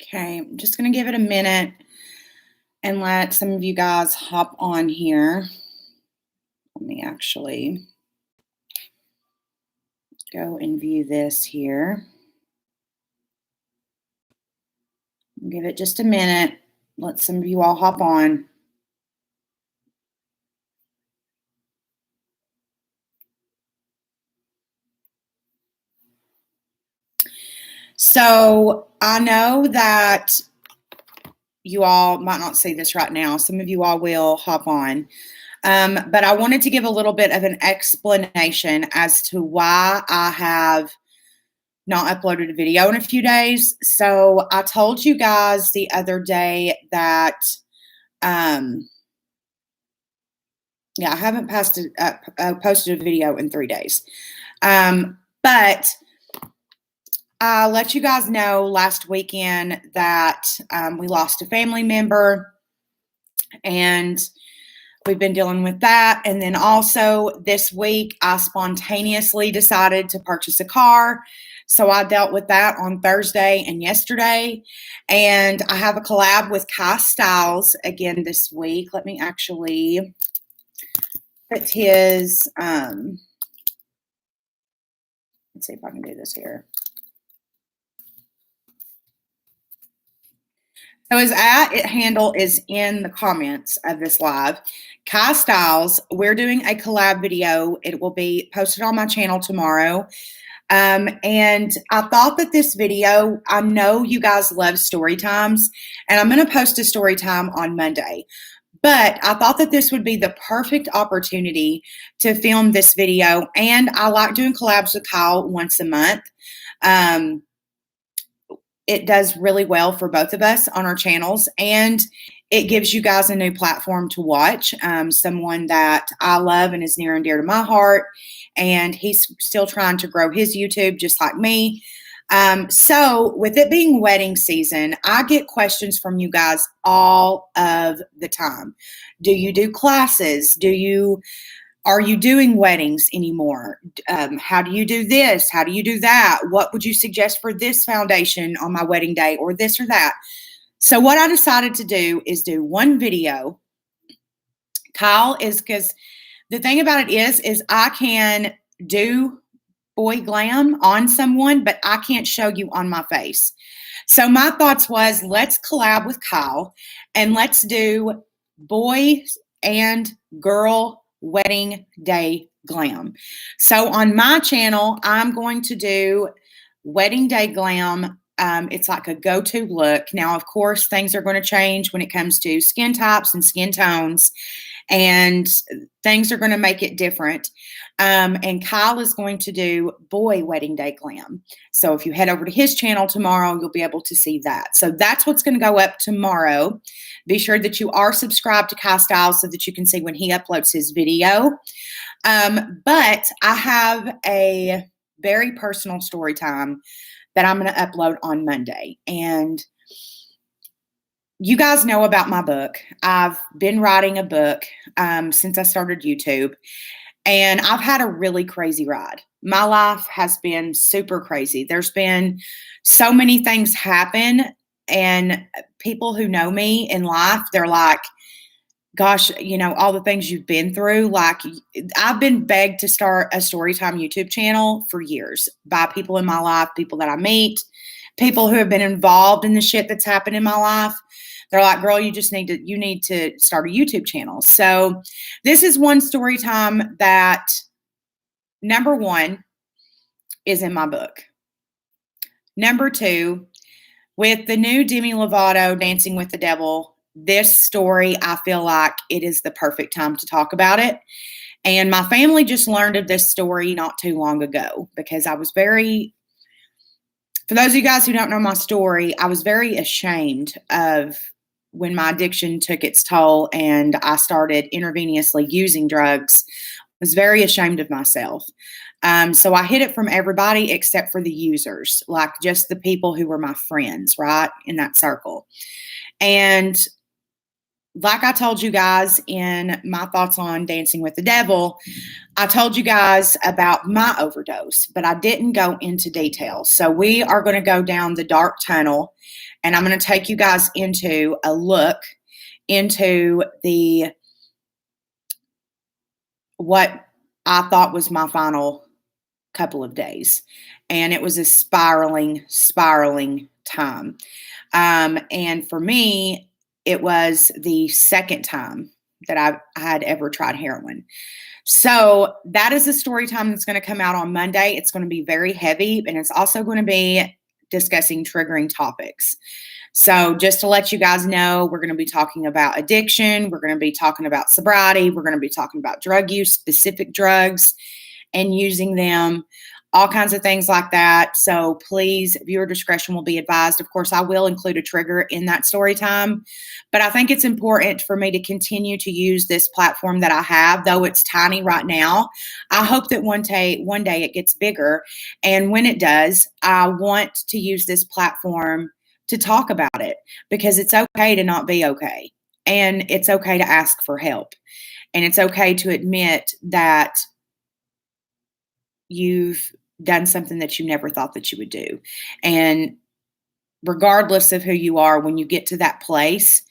Okay, I'm just going to give it a minute and let some of you guys hop on here. Let me actually go and view this here. Give it just a minute. Let some of you all hop on. So I know that you all might not see this right now. Some of you all will hop on. But I wanted to give a little bit of an explanation as to why I have not uploaded a video in a few days. So I told you guys the other day that, I haven't posted a video in 3 days. But I let you guys know last weekend that we lost a family member, and we've been dealing with that. And then also this week, I spontaneously decided to purchase a car. So I dealt with that on Thursday and yesterday. And I have a collab with Kai Styles again this week. Let me actually put his, let's see if I can do this here. So his handle is in the comments of this live. Kai Styles, we're doing a collab video. It will be posted on my channel tomorrow. And I thought that this video, I know you guys love story times, and I'm going to post a story time on Monday. But I thought that this would be the perfect opportunity to film this video. And I like doing collabs with Kyle once a month. It does really well for both of us on our channels, and it gives you guys a new platform to watch. Someone that I love and is near and dear to my heart, and he's still trying to grow his YouTube just like me. So with it being wedding season, I get questions from you guys all of the time. Do you do classes? Are you doing weddings anymore? How do you do this? How do you do that? What would you suggest for this foundation on my wedding day, or this or that? So what I decided to do is do one video. Kyle is, because the thing about it is I can do boy glam on someone, but I can't show you on my face. So my thoughts was, let's collab with Kyle and let's do boy and girl wedding day glam. So on my channel, I'm going to do wedding day glam. It's like a go-to look. Now, of course, things are going to change when it comes to skin types and skin tones, and things are going to make it different. And Kyle is going to do boy wedding day glam. So if you head over to his channel tomorrow, you'll be able to see that. So that's what's going to go up tomorrow. Be sure that you are subscribed to Kai Styles so that you can see when he uploads his video. But I have a very personal story time that I'm going to upload on Monday. And you guys know about my book. I've been writing a book since I started YouTube. And I've had a really crazy ride. My life has been super crazy. There's been so many things happen, and people who know me in life, they're like, gosh, all the things you've been through. Like, I've been begged to start a Storytime YouTube channel for years by people in my life, people that I meet, people who have been involved in the shit that's happened in my life. They're like, girl, you need to start a YouTube channel. So this is one story time that, number one, is in my book. Number two, with the new Demi Lovato Dancing with the Devil, this story, I feel like it is the perfect time to talk about it. And my family just learned of this story not too long ago, because I was for those of you guys who don't know my story, I was very ashamed of when my addiction took its toll and I started intravenously using drugs. I was very ashamed of myself. So I hid it from everybody except for the users, like just the people who were my friends, right, in that circle. And like I told you guys in my thoughts on Dancing with the Devil, I told you guys about my overdose, but I didn't go into detail. So we are going to go down the dark tunnel, and I'm going to take you guys into a look into what I thought was my final couple of days. And it was a spiraling time. And for me, it was the second time that I had ever tried heroin. So that is a story time that's going to come out on Monday. It's going to be very heavy, and it's also going to be discussing triggering topics. So just to let you guys know, we're going to be talking about addiction. We're going to be talking about sobriety. We're going to be talking about drug use, specific drugs, and using them, all kinds of things like that. So please, viewer discretion will be advised. Of course, I will include a trigger in that story time, but I think it's important for me to continue to use this platform that I have, though it's tiny right now. I hope that one day it gets bigger. And when it does, I want to use this platform to talk about it, because it's okay to not be okay. And it's okay to ask for help. And it's okay to admit that you've done something that you never thought that you would do. And regardless of who you are, when you get to that place,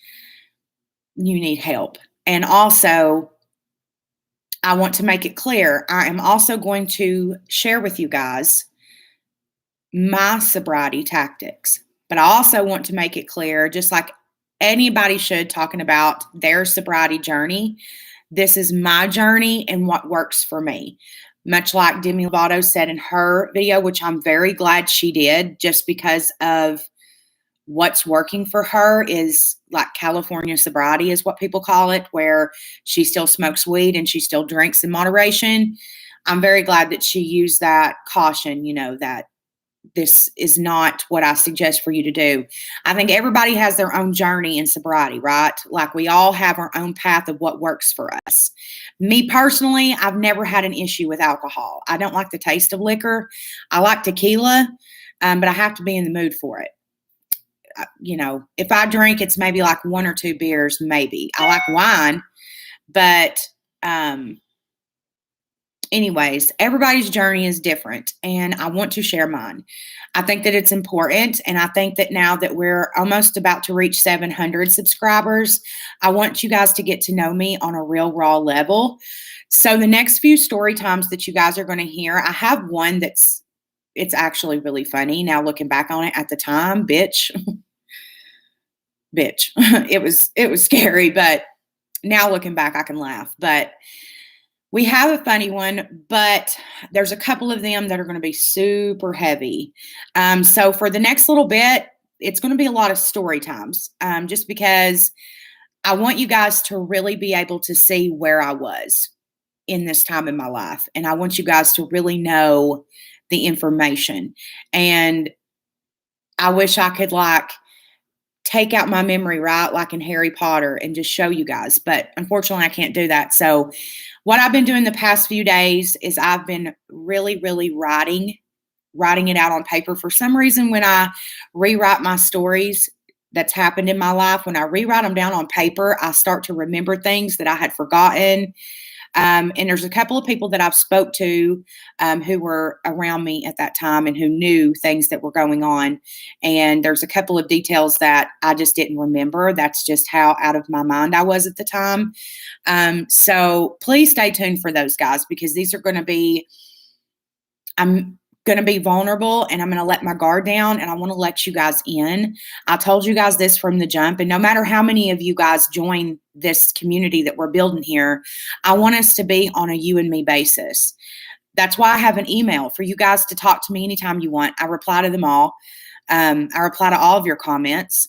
you need help. And also, I want to make it clear, I am also going to share with you guys my sobriety tactics. But I also want to make it clear, just like anybody should talking about their sobriety journey, this is my journey and what works for me. Much like Demi Lovato said in her video, which I'm very glad she did, just because of what's working for her is like California sobriety is what people call it, where she still smokes weed and she still drinks in moderation. I'm very glad that she used that caution, that this is not what I suggest for you to do. I think everybody has their own journey in sobriety, right? Like we all have our own path of what works for us. Me personally, I've never had an issue with alcohol. I don't like the taste of liquor. I like tequila, but I have to be in the mood for it. If I drink, it's maybe like 1 or 2 beers, maybe. I like wine, but anyways, everybody's journey is different, and I want to share mine. I think that it's important, and I think that now that we're almost about to reach 700 subscribers, I want you guys to get to know me on a real raw level. So the next few story times that you guys are going to hear, I have one it's actually really funny. Now looking back on it, at the time, bitch, it was scary, but now looking back, I can laugh. But we have a funny one, but there's a couple of them that are going to be super heavy. So for the next little bit, it's going to be a lot of story times, just because I want you guys to really be able to see where I was in this time in my life. And I want you guys to really know the information. And I wish I could take out my memory, right? Like in Harry Potter, and just show you guys. But unfortunately, I can't do that. So what I've been doing the past few days is I've been really, really writing it out on paper. For some reason, when I rewrite my stories that's happened in my life, when I rewrite them down on paper, I start to remember things that I had forgotten. And there's a couple of people that I've spoke to who were around me at that time and who knew things that were going on. And there's a couple of details that I just didn't remember. That's just how out of my mind I was at the time. So please stay tuned for those, guys, because these are going to be, I'm going to be vulnerable, and I'm going to let my guard down, and I want to let you guys in. I told you guys this from the jump, and no matter how many of you guys join this community that we're building here, I want us to be on a you and me basis. That's why I have an email for you guys to talk to me anytime you want. I reply to them all. I reply to all of your comments,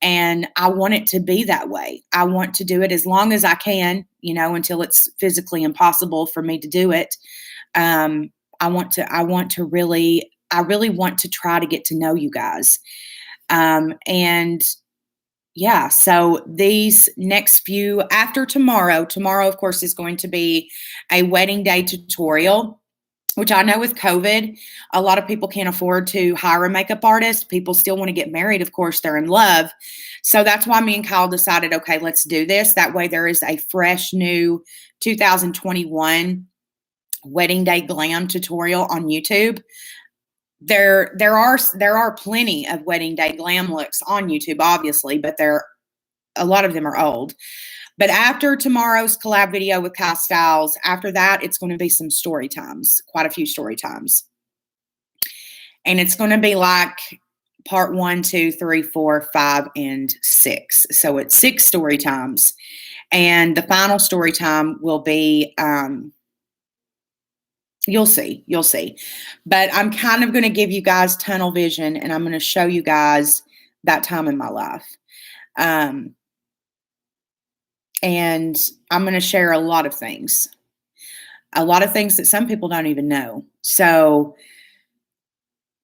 and I want it to be that way. I want to do it as long as I can, until it's physically impossible for me to do it. I really want to try to get to know you guys. And yeah, so these next few, after tomorrow, of course, is going to be a wedding day tutorial. which I know with COVID, a lot of people can't afford to hire a makeup artist. People still want to get married. Of course, they're in love. So that's why me and Kyle decided, okay, let's do this. That way there is a fresh new 2021 wedding day glam tutorial on YouTube. There are plenty of wedding day glam looks on YouTube, obviously, but a lot of them are old. But after tomorrow's collab video with Kyle Styles, after that, it's going to be some story times, quite a few story times. And it's going to be like part 1, 2, 3, 4, 5, and 6. So it's 6 story times. And the final story time will be, you'll see. But I'm kind of going to give you guys tunnel vision, and I'm going to show you guys that time in my life. And I'm going to share a lot of things that some people don't even know. So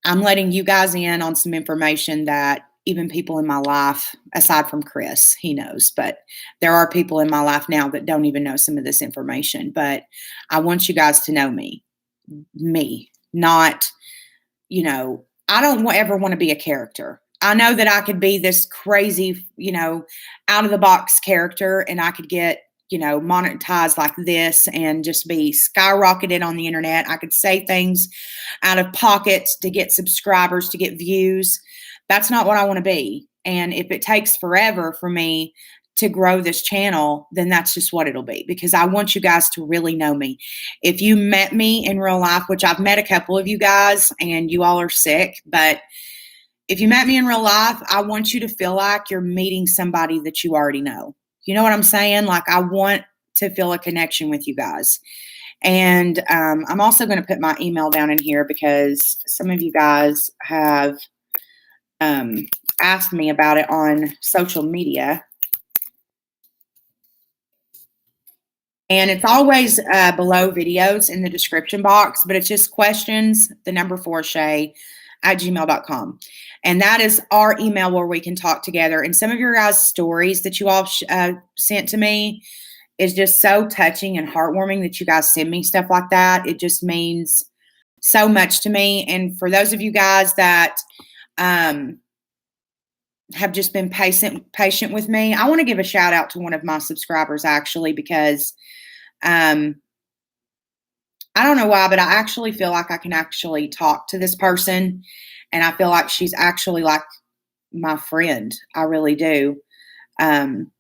I'm letting you guys in on some information that even people in my life, aside from Chris, he knows, but there are people in my life now that don't even know some of this information. But I want you guys to know me, not, I don't ever want to be a character. I know that I could be this crazy, out of the box character, and I could get, monetized like this and just be skyrocketed on the internet. I could say things out of pocket to get subscribers, to get views. That's not what I want to be. And if it takes forever for me to grow this channel, then that's just what it'll be, because I want you guys to really know me. If you met me in real life, which I've met a couple of you guys and you all are sick, but if you met me in real life, I want you to feel like you're meeting somebody that you already know. You know what I'm saying? Like, I want to feel a connection with you guys. And I'm also going to put my email down in here because some of you guys have asked me about it on social media. And it's always below videos in the description box, but it's just questions, the number 4 Shay at gmail.com. And that is our email where we can talk together. And some of your guys' stories that you all sent to me is just so touching and heartwarming that you guys send me stuff like that. It just means so much to me. And for those of you guys that have just been patient with me, I want to give a shout out to one of my subscribers, actually, because I don't know why, but I actually feel like I can actually talk to this person, and I feel like she's actually like my friend. I really do. And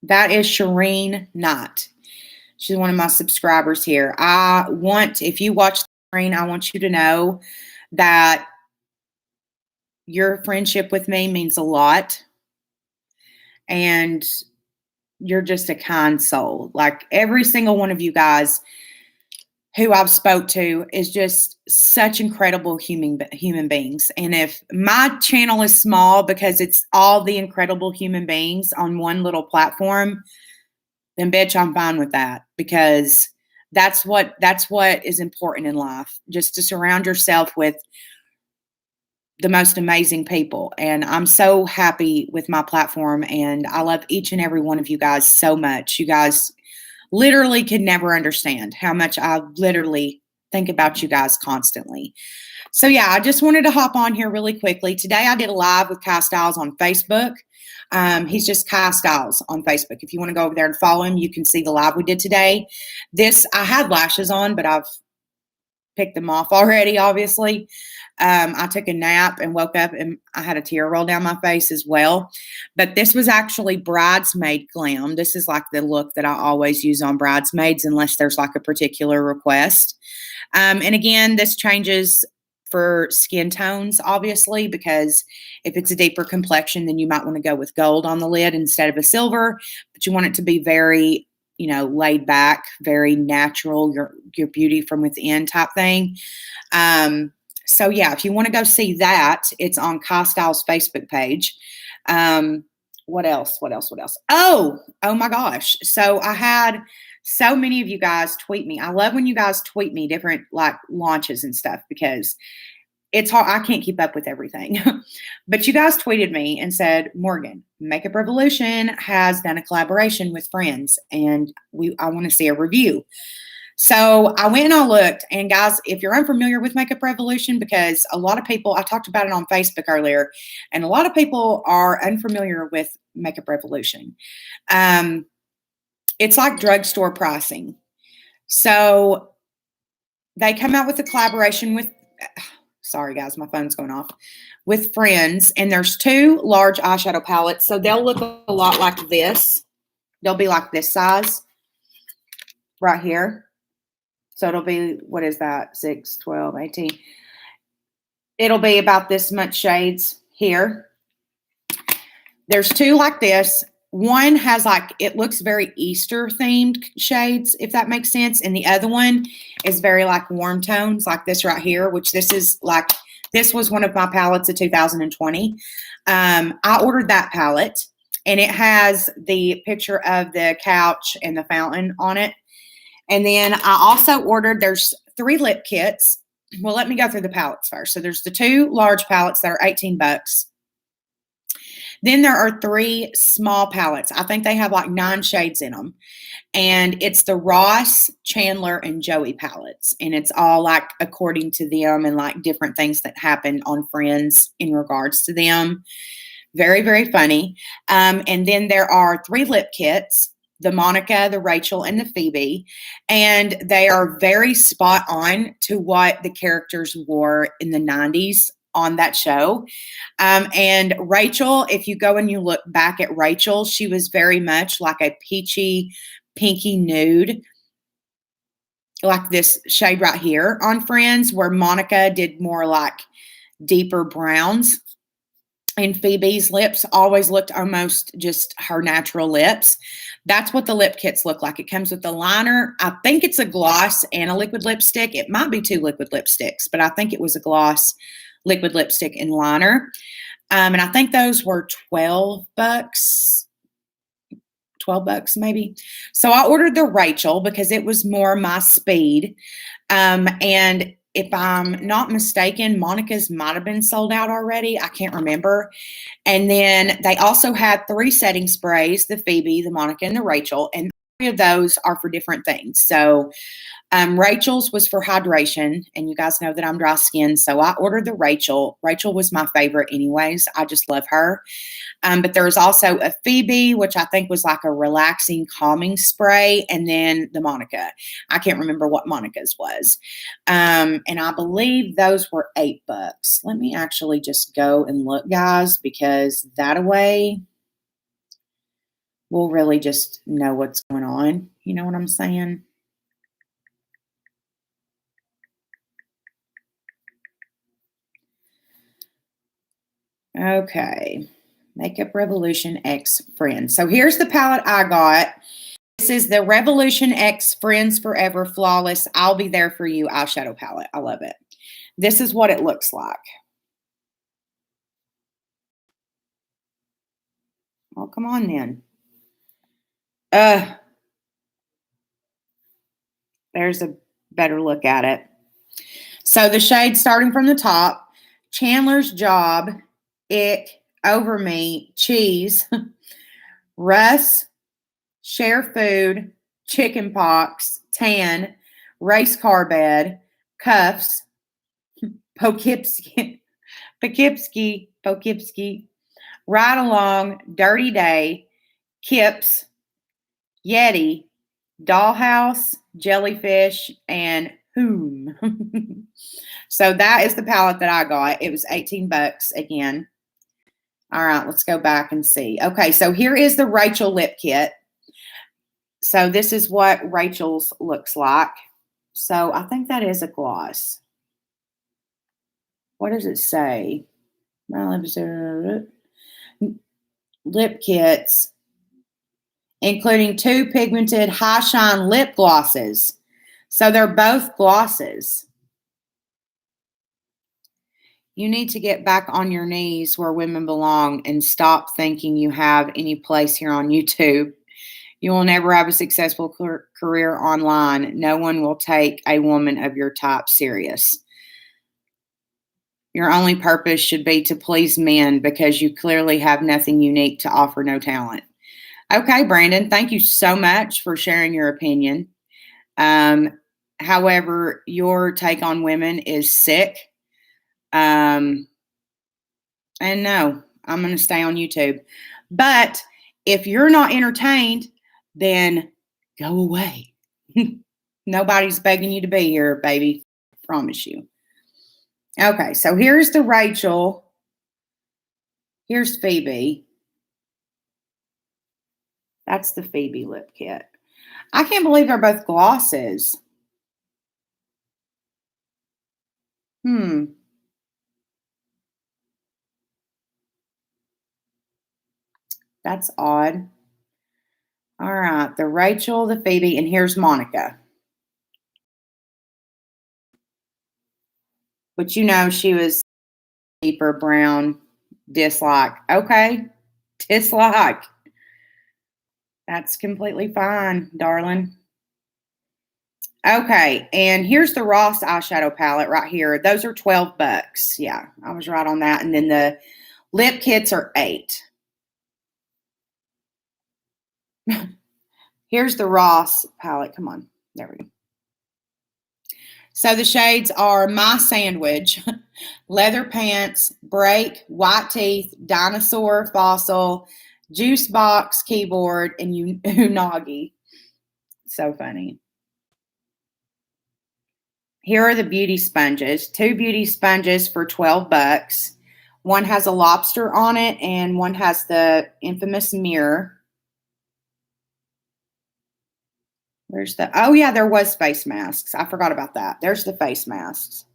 that is Shireen Knott. She's one of my subscribers here. If you watch the screen, I want you to know that your friendship with me means a lot. And you're just a kind soul. Like, every single one of you guys who I've spoke to is just such incredible human beings. And if my channel is small because it's all the incredible human beings on one little platform, then bitch, I'm fine with that, because that's what is important in life, just to surround yourself with the most amazing people. And I'm so happy with my platform, and I love each and every one of you guys so much. You guys literally could never understand how much I literally think about you guys constantly. So yeah, I just wanted to hop on here really quickly. Today I did a live with Kyle Styles on Facebook. He's just Kyle Styles on Facebook. If you want to go over there and follow him, you can see the live we did today. I had lashes on, but I've picked them off already, obviously. I took a nap and woke up and I had a tear roll down my face as well. But this was actually bridesmaid glam. This is like the look that I always use on bridesmaids unless there's like a particular request. And again, this changes for skin tones, obviously, because if it's a deeper complexion, then you might want to go with gold on the lid instead of a silver. But you want it to be very, laid back, very natural, your beauty from within type thing. So yeah, if you want to go see that, it's on Kyle Styles' Facebook page. What else? Oh my gosh. So I had so many of you guys tweet me. I love when you guys tweet me different like launches and stuff, because it's hard. I can't keep up with everything. But you guys tweeted me and said, Morgan, Makeup Revolution has done a collaboration with friends, and I want to see a review. So I went and I looked, and guys, if you're unfamiliar with Makeup Revolution, because a lot of people, I talked about it on Facebook earlier, and a lot of people are unfamiliar with Makeup Revolution. It's like drugstore pricing. So they come out with a collaboration with, sorry guys, my phone's going off, with friends, and there's 2 large eyeshadow palettes. So they'll look a lot like this. They'll be like this size right here. So it'll be, what is that? 6, 12, 18. It'll be about this much shades here. There's 2 like this. One has like, it looks very Easter themed shades, if that makes sense. And the other one is very like warm tones, like this right here, which this is like, this was one of my palettes of 2020. I ordered that palette, and it has the picture of the couch and the fountain on it. And then I also ordered, there's 3 lip kits. Well, let me go through the palettes first. So there's the 2 large palettes that are $18. Then there are 3 small palettes. I think they have like 9 shades in them. And it's the Ross, Chandler, and Joey palettes. And it's all like according to them and like different things that happen on Friends in regards to them. Very, very funny. And then there are 3 lip kits. The Monica, the Rachel, and the Phoebe. And they are very spot on to what the characters wore in the 90s on that show. And Rachel, if you go and you look back at Rachel, she was very much like a peachy, pinky nude, like this shade right here on Friends, where Monica did more like deeper browns. And Phoebe's lips always looked almost just her natural lips. That's what the lip kits look like. It comes with the liner. I think it's a gloss and a liquid lipstick. It might be 2 liquid lipsticks, but I think it was a gloss, liquid lipstick, and liner. And I think those were $12, $12 maybe. So I ordered the Rachel because it was more my speed. And if I'm not mistaken, Monica's might have been sold out already. I can't remember. And then they also had 3 setting sprays, the Phoebe, the Monica, and the Rachel. And 3 of those are for different things. So Rachel's was for hydration. And you guys know that I'm dry skin. So I ordered the Rachel. Rachel was my favorite anyways. I just love her. But there was also a Phoebe, which I think was like a relaxing, calming spray. And then the Monica. I can't remember what Monica's was. And I believe those were $8. Let me actually just go and look, guys, because that way we'll really just know what's going on. You know what I'm saying? Okay. Makeup Revolution X Friends. So here's the palette I got. This is the Revolution X Friends Forever Flawless I'll Be There For You eyeshadow palette. I love it. This is what it looks like. Oh, come on then. There's a better look at it. So the shade starting from the top, Chandler's Job, Ick, Over Me, Cheese, Russ, Share Food, Chicken Pox, Tan, Race Car Bed, Cuffs, Poughkeepsie, Ride Along, Dirty Day, Kips, Yeti, Dollhouse, Jellyfish, and Whom. So that is the palette that I got. It was $18 again. All right, let's go back and see. Okay, so here is the Rachel lip kit. So this is what Rachel's looks like. So I think that is a gloss. What does it say? My lips are lip kits, including 2 pigmented high shine lip glosses. So they're both glosses. You need to get back on your knees where women belong and stop thinking you have any place here on YouTube. You will never have a successful career online. No one will take a woman of your type serious. Your only purpose should be to please men because you clearly have nothing unique to offer, no talent. Okay, Brandon, thank you so much for sharing your opinion. However, your take on women is sick. And no, I'm going to stay on YouTube. But if you're not entertained, then go away. Nobody's begging you to be here, baby. Promise you. Okay, so here's the Rachel. Here's Phoebe. That's the Phoebe lip kit. I can't believe they're both glosses. That's odd. All right, the Rachel, the Phoebe, and here's Monica. But you know she was deeper brown, dislike. Okay, dislike. That's completely fine, darling. Okay, and here's the Ross eyeshadow palette right here. Those are $12. Yeah, I was right on that. And then the lip kits are $8. Here's the Ross palette. Come on. There we go. So the shades are My Sandwich, Leather Pants, Break, White Teeth, Dinosaur, Fossil, Juice Box, Keyboard, and Unagi. So funny. Here are the beauty sponges. 2 beauty sponges for $12. One has a lobster on it, and one has the infamous mirror. Where's the, oh yeah, there was face masks. I forgot about that. There's the face masks.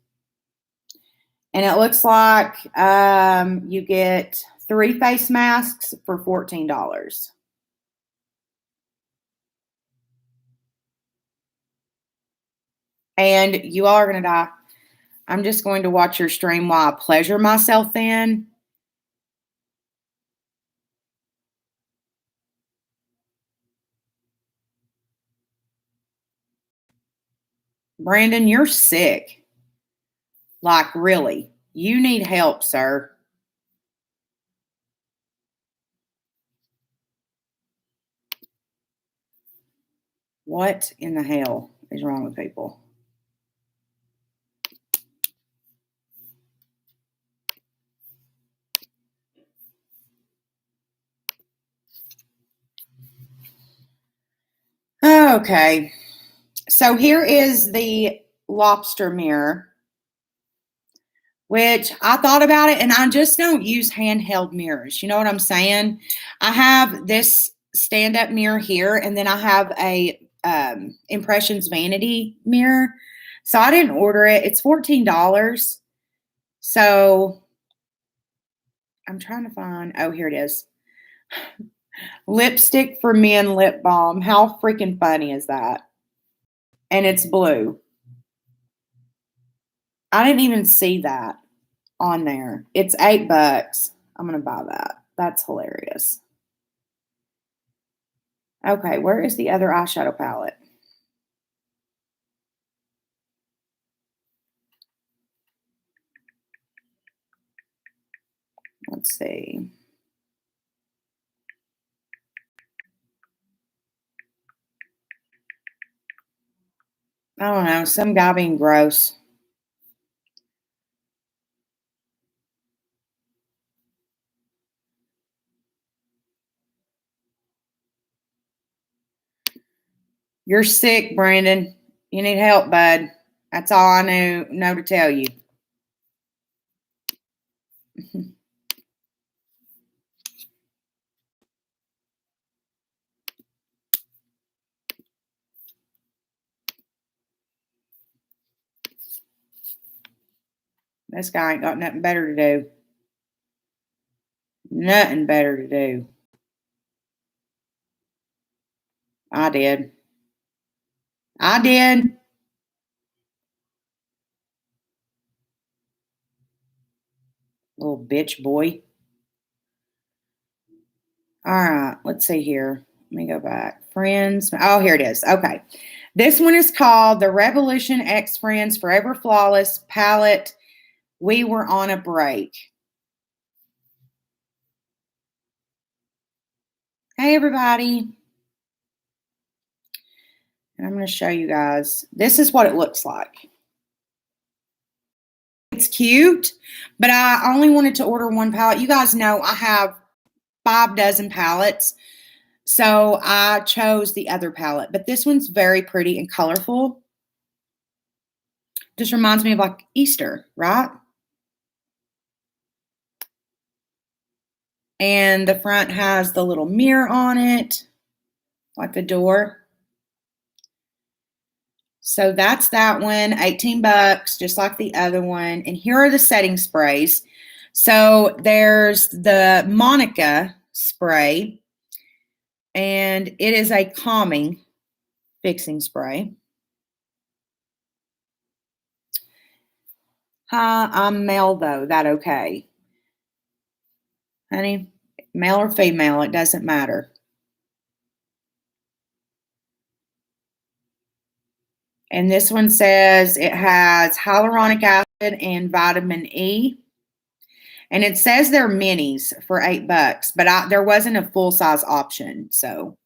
And it looks like you get 3 face masks for $14. And you all are going to die. I'm just going to watch your stream while I pleasure myself in. Brandon, you're sick. Like, really. You need help, sir. What in the hell is wrong with people? Okay. So here is the lobster mirror, which I thought about it, and I just don't use handheld mirrors. You know what I'm saying? I have this stand-up mirror here, and then I have a Impressions Vanity mirror. So I didn't order it. It's $14. So I'm trying to find, oh, here it is. Lipstick for Men Lip Balm. How freaking funny is that? And it's blue. I didn't even see that on there. It's $8. I'm going to buy that. That's hilarious. Okay, where is the other eyeshadow palette? Let's see. I don't know. Some guy being gross. You're sick, Brandon. You need help, bud. That's all I know to tell you. This guy ain't got nothing better to do. Nothing better to do. I did. Little bitch boy. All right, let's see here. Let me go back. Friends. Oh, here it is. Okay. This one is called the Revolution X Friends Forever Flawless Palette We were on a break. Hey, everybody. And I'm going to show you guys. This is what it looks like. It's cute, but I only wanted to order one palette. You guys know I have 5 dozen palettes, so I chose the other palette. But this one's very pretty and colorful. Just reminds me of like Easter, right? And the front has the little mirror on it, like the door. So that's that one, 18 bucks, just like the other one. And here are the setting sprays. So there's the Monica spray, and it is a calming fixing spray. Hi, I'm male though, that okay? Honey, male or female, it doesn't matter. And this one says it has hyaluronic acid and vitamin E. And it says they're minis for 8 bucks, but there wasn't a full-size option. So,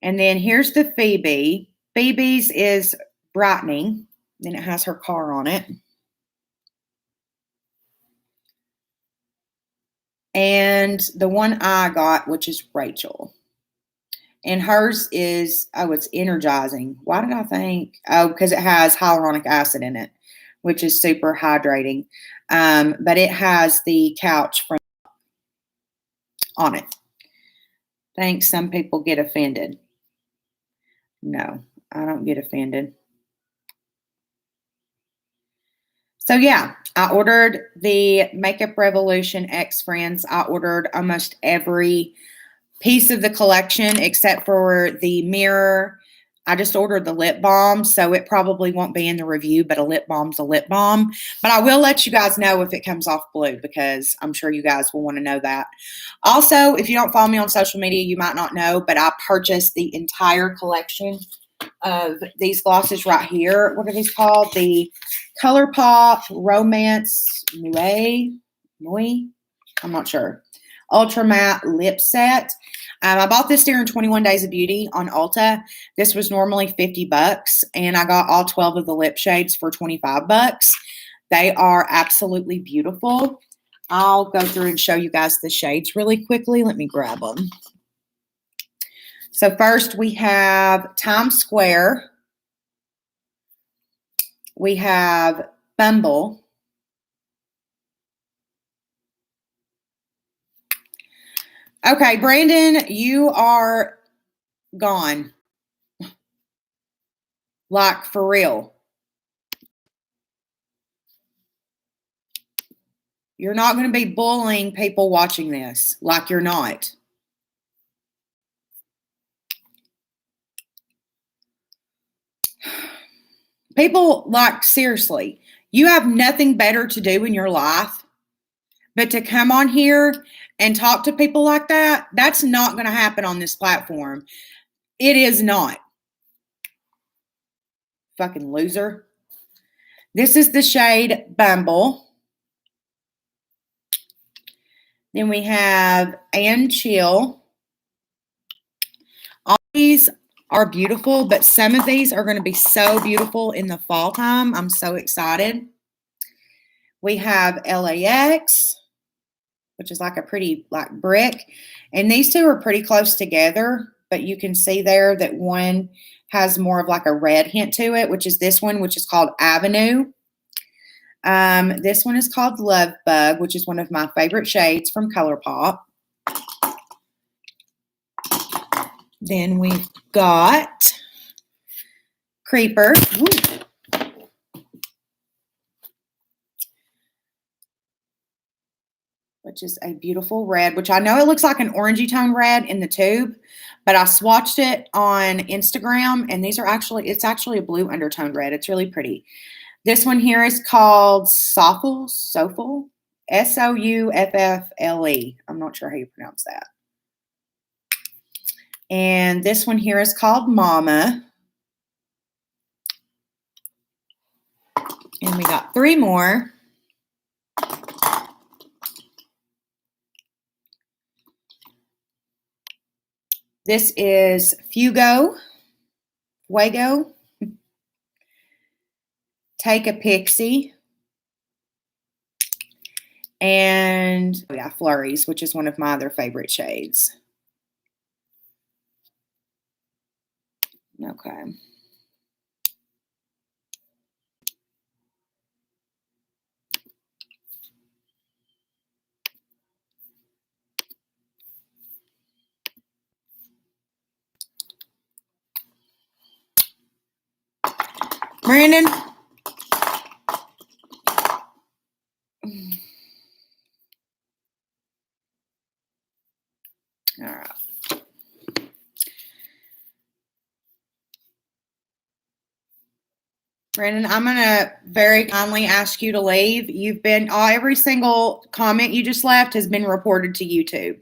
and then here's the Phoebe. Phoebe's is brightening. Then it has her car on it. And the one I got, which is Rachel. And hers is, oh, it's energizing. Why did I think? Oh, because it has hyaluronic acid in it, which is super hydrating. But it has the couch from on it. Thanks. Some people get offended. No, I don't get offended. So yeah, I ordered the Makeup Revolution X Friends. I ordered almost every piece of the collection except for the mirror. I just ordered the lip balm, so it probably won't be in the review, but a lip balm's a lip balm. But I will let you guys know if it comes off blue, because I'm sure you guys will want to know that. Also, if you don't follow me on social media, you might not know, but I purchased the entire collection of these glosses right here. What are these called? The ColourPop Romance Nuit? I'm not sure. Ultra Matte Lip Set. I bought this during 21 Days of Beauty on Ulta. This was normally 50 bucks, and I got all 12 of the lip shades for 25 bucks. They are absolutely beautiful. I'll go through and show you guys the shades really quickly. Let me grab them. So first we have Times Square. We have Bumble. Okay, Brandon, you are gone. Like, for real. You're not going to be bullying people watching this. Like, you're not. People, like, seriously, you have nothing better to do in your life but to come on here and talk to people like that. That's not going to happen on this platform. It is not. Fucking loser. This is the shade Bumble. Then we have And Chill. All these are beautiful, but some of these are going to be so beautiful in the fall time. I'm so excited. We have LAX, which is like a pretty like brick. And these two are pretty close together, but you can see there that one has more of like a red hint to it, which is this one, which is called Avenue. This one is called Love Bug, which is one of my favorite shades from ColourPop. Then we've got Creeper. Ooh. Which is a beautiful red, which I know it looks like an orangey tone red in the tube, but I swatched it on Instagram, and it's actually a blue undertone red. It's really pretty. This one here is called Soffle, Souffle. I'm not sure how you pronounce that. And this one here is called Mama. And we got 3 more. This is Fuego. Take a Pixie. And yeah, Flurries, which is one of my other favorite shades. Okay. Brandon. All right. Brandon, I'm going to very kindly ask you to leave. You've been, every single comment you just left has been reported to YouTube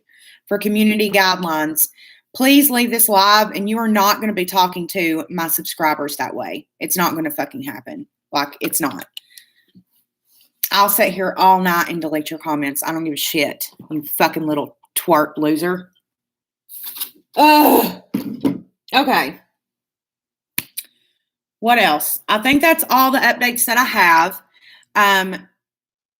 for community guidelines. Please leave this live, and you are not going to be talking to my subscribers that way. It's not going to fucking happen. Like, it's not. I'll sit here all night and delete your comments. I don't give a shit, you fucking little twerp loser. Ugh. Okay. What else? I think that's all the updates that I have.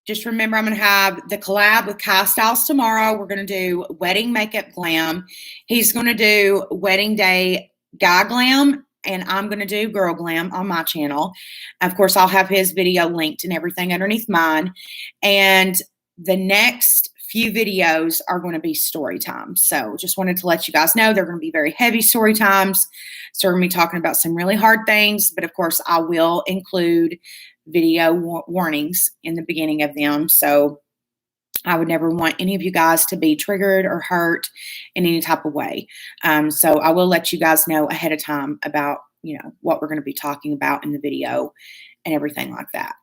Just remember, I'm going to have the collab with Kai Styles tomorrow. We're going to do wedding makeup glam. He's going to do wedding day guy glam, and I'm going to do girl glam on my channel. Of course, I'll have his video linked and everything underneath mine. And the next few videos are going to be story times. So just wanted to let you guys know they're going to be very heavy story times. So we're going to be talking about some really hard things, but of course I will include video warnings in the beginning of them. So I would never want any of you guys to be triggered or hurt in any type of way. So I will let you guys know ahead of time about, what we're going to be talking about in the video and everything like that.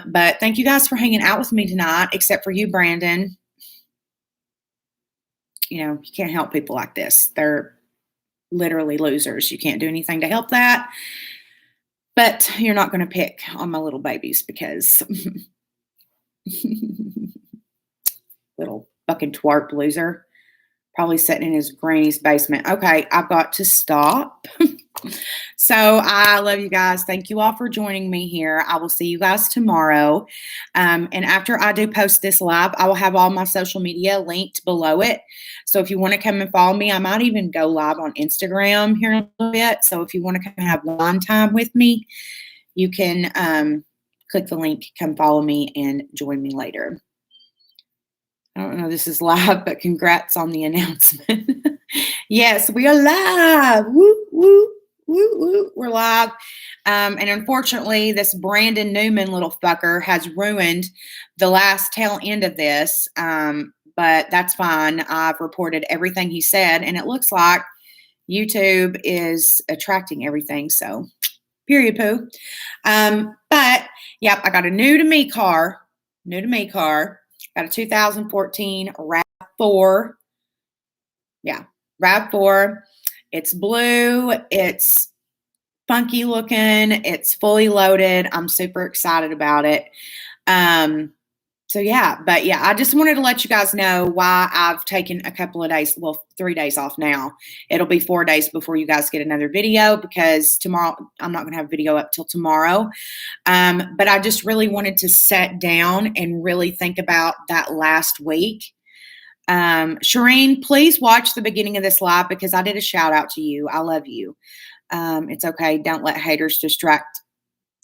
But thank you guys for hanging out with me tonight, except for you, Brandon. You can't help people like this. They're literally losers. You can't do anything to help that. But you're not going to pick on my little babies because little fucking twerp loser. Probably sitting in his granny's basement. Okay, I've got to stop. So I love you guys. Thank you all for joining me here. I will see you guys tomorrow. And after I do post this live, I will have all my social media linked below it. So if you want to come and follow me, I might even go live on Instagram here in a little bit. So if you want to come and have line time with me, you can click the link, come follow me, and join me later. I don't know this is live, but congrats on the announcement. Yes, we are live. Woo, woo, woo, woo. We're live. And unfortunately, this Brandon Newman little fucker has ruined the last tail end of this. But that's fine. I've reported everything he said, and it looks like YouTube is attracting everything. So, period poo. But, yep, I got a new to me car. Got a 2014 RAV4. Yeah, RAV4. It's blue. It's funky looking. It's fully loaded. I'm super excited about it. So yeah, but yeah, I just wanted to let you guys know why I've taken a couple of days, well, 3 days off now. It'll be 4 days before you guys get another video because tomorrow, I'm not going to have a video up till tomorrow. But I just really wanted to sit down and really think about that last week. Shireen, please watch the beginning of this live because I did a shout out to you. I love you. It's okay. Don't let haters distract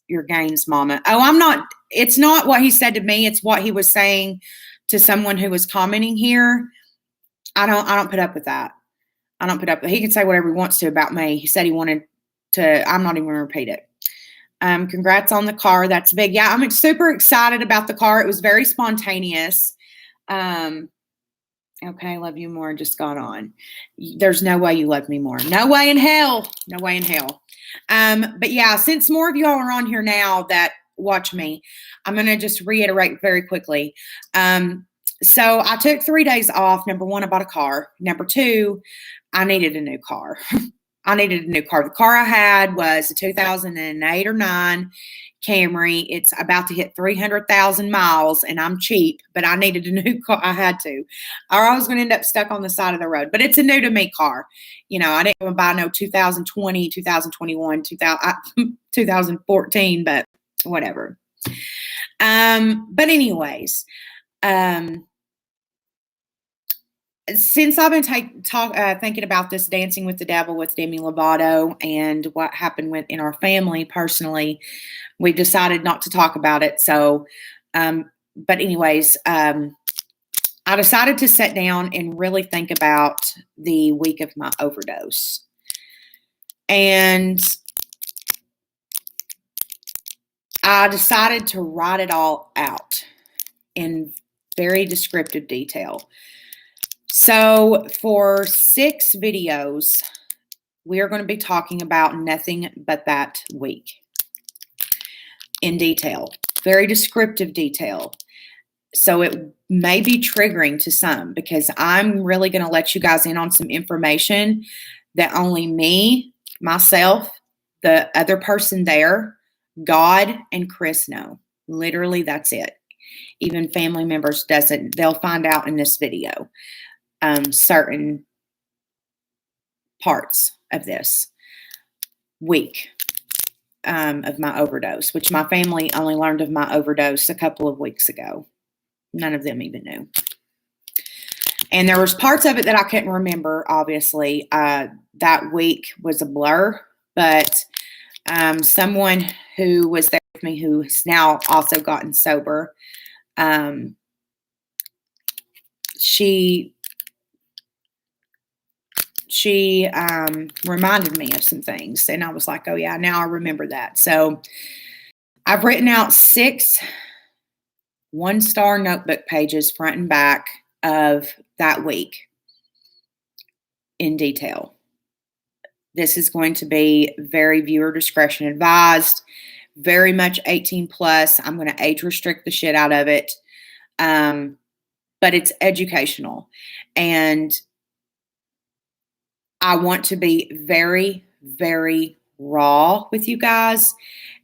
your gains, mama. Oh, it's not what he said to me. It's what he was saying to someone who was commenting here. I don't put up with that. I don't put up with it. He can say whatever he wants to about me. He said he wanted to, I'm not even going to repeat it. Congrats on the car. That's big. Yeah, I'm super excited about the car. It was very spontaneous. Okay, love you more. Just got on. There's no way you love me more. No way in hell. No way in hell. But yeah, since more of y'all are on here now that watch me, I'm going to just reiterate very quickly. So I took 3 days off. Number one, I bought a car. Number two, I needed a new car. I needed a new car. The car I had was a 2008 or 9 Camry. It's about to hit 300,000 miles, and I'm cheap, but I needed a new car. I had to, or I was going to end up stuck on the side of the road. But it's a new to me car. You know, I didn't want to buy no 2020, 2021, 2014, but whatever. But anyways, since I've been thinking about this Dancing with the Devil with Demi Lovato and what happened in our family personally, we've decided not to talk about it. So, but anyways, I decided to sit down and really think about the week of my overdose. And I decided to write it all out in very descriptive detail. So for 6 videos, we are going to be talking about nothing but that week in detail, very descriptive detail. So it may be triggering to some because I'm really going to let you guys in on some information that only me, myself, the other person there, God, and Chris know. Literally, that's it. Even family members doesn't. They'll find out in this video. Certain parts of this week of my overdose, which my family only learned of my overdose a couple of weeks ago. None of them even knew. And there was parts of it that I couldn't remember, obviously. That week was a blur, but someone who was there with me who has now also gotten sober, she reminded me of some things, and I was like, oh yeah, now I remember that. So I've written out 6 1-star notebook pages front and back of that week in detail. This is going to be very viewer discretion advised, very much 18 plus. I'm going to age restrict the shit out of it. But it's educational, and I want to be very, very raw with you guys.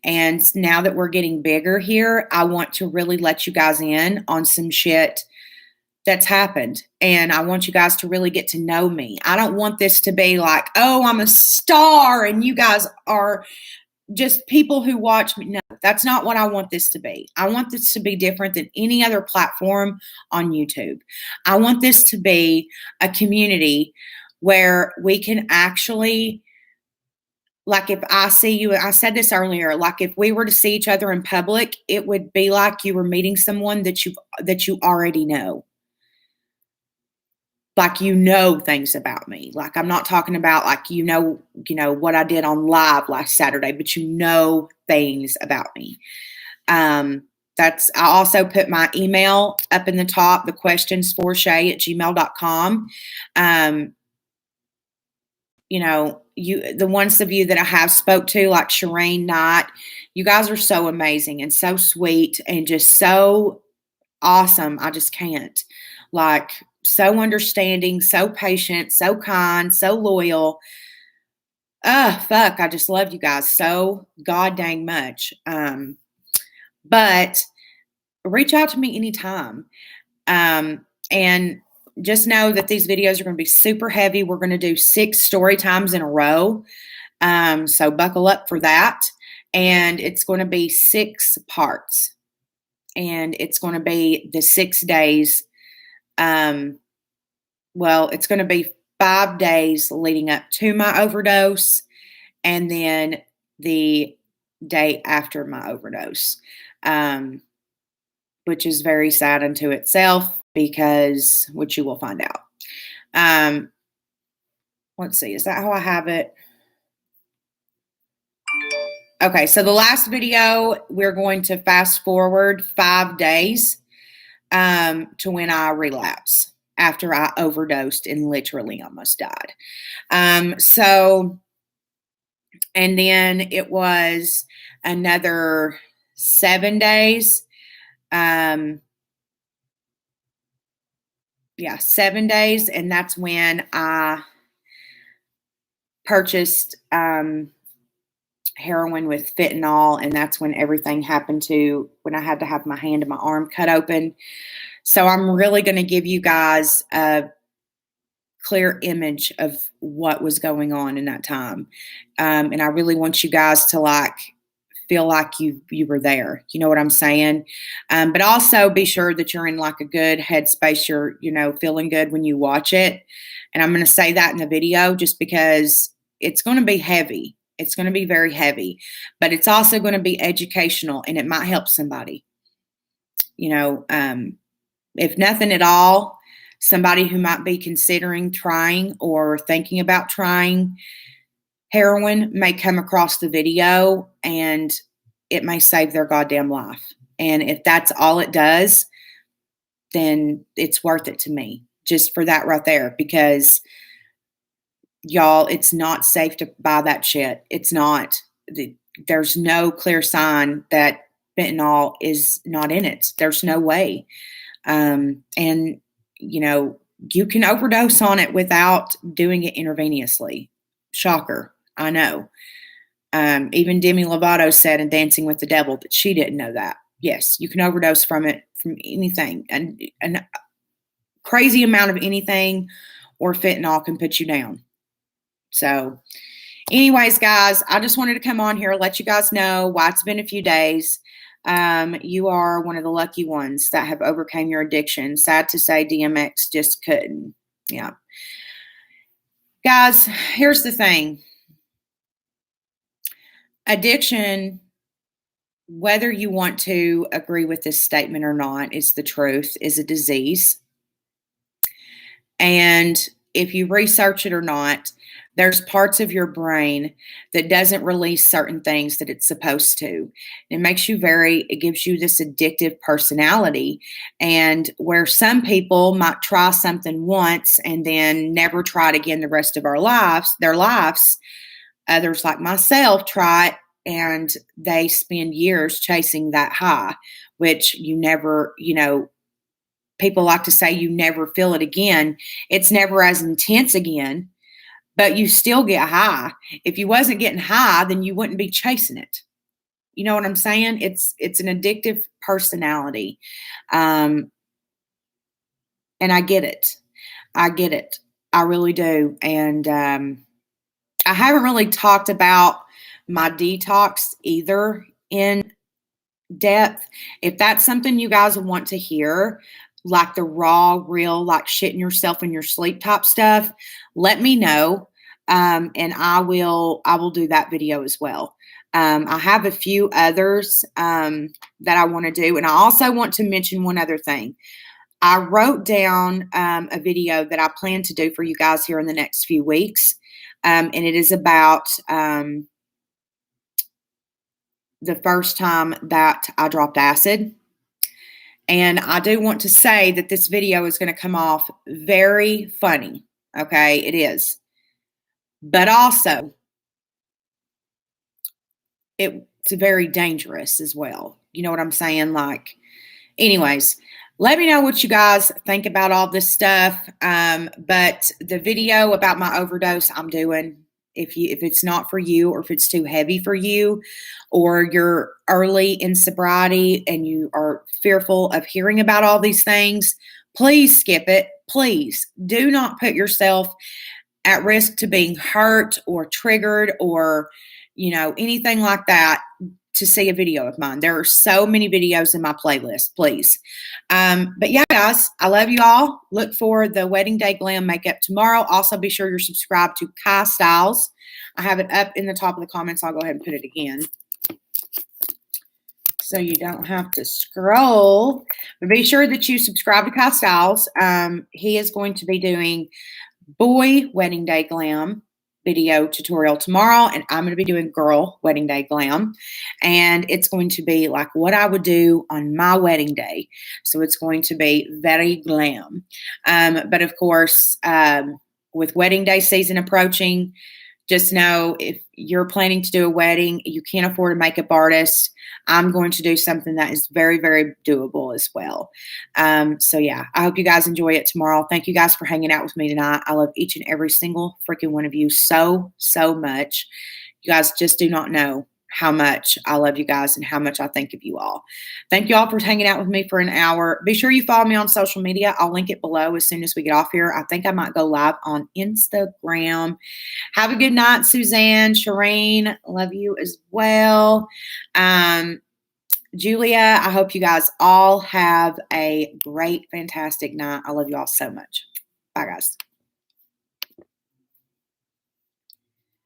And now that we're getting bigger here, I want to really let you guys in on some shit that's happened. And I want you guys to really get to know me. I don't want this to be like, oh, I'm a star and you guys are just people who watch me. No, that's not what I want this to be. I want this to be different than any other platform on YouTube. I want this to be a community where we can actually, like if I see you, I said this earlier, like if we were to see each other in public, it would be like you were meeting someone that you already know. Like, you know, things about me. Like, I'm not talking about like, you know, what I did on live last Saturday, but you know things about me. I also put my email up in the top, the questions for shay@gmail.com. You know, the ones of you that I have spoke to, like Shireen Knight, you guys are so amazing and so sweet and just so awesome. I just can't. Like, so understanding, so patient, so kind, so loyal. Fuck, I just love you guys so god dang much. But reach out to me anytime. And just know that these videos are going to be super heavy. We're going to do 6 story times in a row. So buckle up for that. And it's going to be 6 parts. And it's going to be the 6 days. Well, it's going to be 5 days leading up to my overdose. And then the day after my overdose. Which is very sad unto itself. Which you will find out. Let's see, is that how I have it? Okay, so the last video, we're going to fast forward 5 days to when I relapse after I overdosed and literally almost died. And then it was another 7 days. 7 days. And that's when I purchased heroin with fentanyl, and that's when everything happened when I had to have my hand and my arm cut open. So I'm really going to give you guys a clear image of what was going on in that time. And I really want you guys to feel like you were there. You know what I'm saying? But also be sure that you're in a good headspace. You're, feeling good when you watch it. And I'm going to say that in the video just because it's going to be heavy. It's going to be very heavy, but it's also going to be educational, and it might help somebody. If nothing at all, somebody who might be considering trying or thinking about trying heroin may come across the video, and it may save their goddamn life. And if that's all it does, then it's worth it to me, just for that right there, because y'all, it's not safe to buy that shit. It's not. There's no clear sign that fentanyl is not in it. There's no way. And, you can overdose on it without doing it intravenously. Shocker. I know. Even Demi Lovato said in Dancing with the Devil that she didn't know that. Yes, you can overdose from anything. And a crazy amount of anything or fentanyl can put you down. So anyways, guys, I just wanted to come on here, let you guys know why it's been a few days. You are one of the lucky ones that have overcome your addiction. Sad to say, DMX just couldn't. Yeah. Guys, here's the thing. Addiction, whether you want to agree with this statement or not, is the truth, is a disease. And if you research it or not, there's parts of your brain that doesn't release certain things that it's supposed to. It gives you this addictive personality, and where some people might try something once and then never try it again the rest of their lives. Others like myself try it and they spend years chasing that high, which you never, people like to say you never feel it again. It's never as intense again, but you still get high. If you wasn't getting high, then you wouldn't be chasing it. You know what I'm saying? It's an addictive personality. And I get it. I really do. And I haven't really talked about my detox either in depth. If that's something you guys want to hear, like the raw, real, like shitting yourself in your sleep type stuff, let me know. And I will do that video as well. I have a few others that I want to do. And I also want to mention one other thing. I wrote down a video that I plan to do for you guys here in the next few weeks. And it is about the first time that I dropped acid. And I do want to say that this video is going to come off very funny. Okay, it is. But also, it's very dangerous as well. You know what I'm saying? Anyways, let me know what you guys think about all this stuff. But the video about my overdose, I'm doing. If it's not for you, or if it's too heavy for you, or you're early in sobriety and you are fearful of hearing about all these things, please skip it. Please do not put yourself at risk to being hurt or triggered or, anything like that to see a video of mine. There are so many videos in my playlist, please. But yeah, guys, I love you all. Look for the Wedding Day Glam makeup tomorrow. Also, be sure you're subscribed to Kai Styles. I have it up in the top of the comments. I'll go ahead and put it again, so you don't have to scroll. But be sure that you subscribe to Kai Styles. He is going to be doing boy Wedding Day Glam video tutorial tomorrow, and I'm going to be doing girl Wedding Day Glam, and it's going to be like what I would do on my wedding day. So it's going to be very glam. But of course, with wedding day season approaching, just know if you're planning to do a wedding, you can't afford a makeup artist, I'm going to do something that is very, very doable as well. So yeah, I hope you guys enjoy it tomorrow. Thank you guys for hanging out with me tonight. I love each and every single freaking one of you so, so much. You guys just do not know how much I love you guys and how much I think of you all. Thank you all for hanging out with me for an hour. Be sure you follow me on social media. I'll link it below as soon as we get off here. I think I might go live on Instagram. Have a good night, Suzanne, Shireen. Love you as well. Julia, I hope you guys all have a great, fantastic night. I love you all so much. Bye, guys.